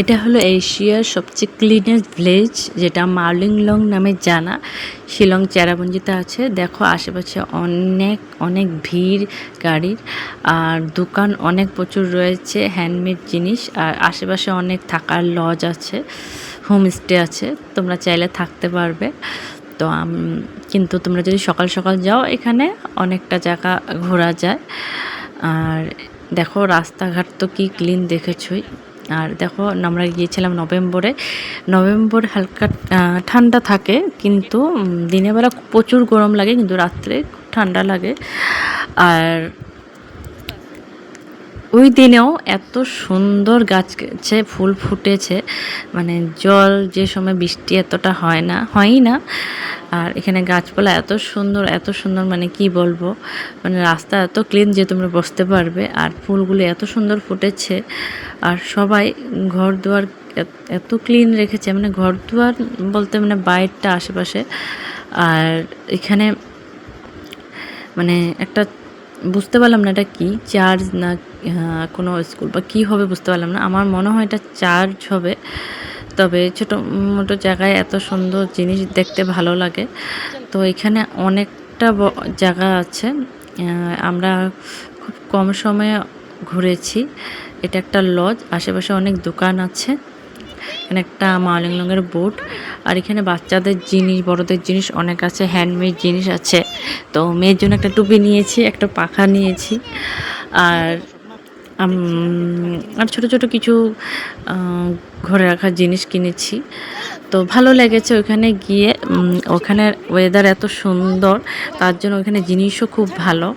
এটা হলো এশিয়ার সবচেয়ে ক্লিনেস্ট ভিলেজ, যেটা মাওলিংলং নামে জানা। শিলং চেরাপুঞ্জিতে আছে। দেখো আশেপাশে অনেক অনেক ভিড় গাড়ির, আর দোকান অনেক প্রচুর রয়েছে, হ্যান্ডমেড জিনিস। আর আশেপাশে অনেক থাকার লজ আছে, হোমস্টে আছে, তোমরা চাইলে থাকতে পারবে। তো কিন্তু তোমরা যদি সকাল সকাল যাও এখানে অনেকটা জায়গা ঘোরা যায়। আর দেখো রাস্তাঘাট তো কি ক্লিন দেখেছই। আর দেখো আমরা গিয়েছিলাম নভেম্বর হালকা ঠান্ডা থাকে, কিন্তু দিনের বেলা প্রচুর গরম লাগে, কিন্তু রাত্রে খুব ঠান্ডা লাগে। আর ওই দিনেও এত সুন্দর গাছে ফুল ফুটেছে, মানে জল যে সময় বৃষ্টি এতটা হয়ই না। আর এখানে গাছপালা এত সুন্দর, মানে কি বলবো, মানে রাস্তা এত ক্লিন যে তোমরা বসতে পারবে। আর ফুলগুলো এত সুন্দর ফুটেছে, আর সবাই ঘর দুয়ার এত ক্লিন রেখেছে, মানে ঘর দুয়ার বলতে মানে বাইরটা আশেপাশে। আর এখানে মানে একটা বুঝতে পারলাম না এটা কি চার্চ না কোনো স্কুল বা কী হবে বুঝতে পারলাম না। আমার মনে হয় এটা চার্চ হবে, তবে ছোটো মোটো জায়গায় এত সুন্দর জিনিস দেখতে ভালো লাগে। তো এখানে অনেকটা জায়গা আছে, আমরা খুব কম সময়ে ঘুরেছি। এটা একটা লজ, আশেপাশে অনেক দোকান আছে, এখানে একটা মাওলিংলংয়ের বোর্ড। আর এখানে বাচ্চাদের জিনিস, বড়দের জিনিস অনেক আছে, হ্যান্ডমেড জিনিস আছে। তো মেয়ের জন্য একটা টুপি নিয়েছি, একটা পাখা নিয়েছি, আর আর ছোটো ছোটো কিছু ঘরে রাখার জিনিস কিনেছি। তো ভালো লেগেছে ওখানে গিয়ে। ওখানের ওয়েদার এত সুন্দর, তার জন্য ওখানে জিনিসও খুব ভালো।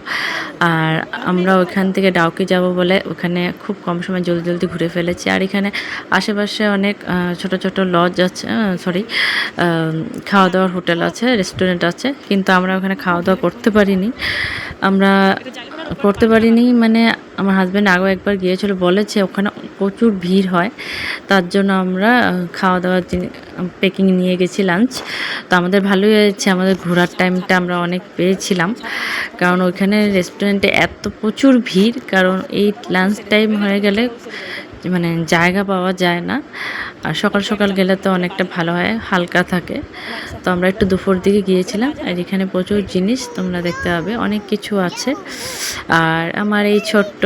আর আমরা ওখান থেকে ডাউকি যাব বলে ওখানে খুব কম সময় জলদি ঘুরে ফেলেছি। আর এখানে আশেপাশে অনেক ছোট ছোট লজ আছে, খাওয়া দাওয়ার হোটেল আছে, রেস্টুরেন্ট আছে, কিন্তু আমরা ওখানে খাওয়া দাওয়া করতে পারিনি। মানে আমার হাজব্যান্ড আগেও একবার গিয়েছিল, বলেছে ওখানে প্রচুর ভিড় হয়, তার জন্য আমরা খাওয়া দাওয়ার প্যাকিং নিয়ে গেছি লাঞ্চ। তো আমাদের ভালোই হয়েছে, আমাদের ঘোরার টাইমটা আমরা অনেক পেয়েছিলাম, কারণ ওইখানে রেস্টুরেন্টে এত প্রচুর ভিড়, কারণ এই লাঞ্চ টাইম হয়ে গেলে মানে জায়গা পাওয়া যায় না। আর সকাল সকাল গেলে তো অনেকটা ভালো হয়, হালকা থাকে। তো আমরা একটু দুপুর দিকে গিয়েছিলাম। আর এখানে প্রচুর জিনিস তোমরা দেখতে পাবে, অনেক কিছু আছে। আর আমার এই ছোট্ট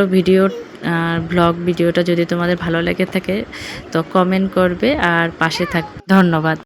ব্লগ ভিডিওটা যদি তোমাদের ভালো লেগে থাকে তো কমেন্ট করবে আর পাশে ধন্যবাদ।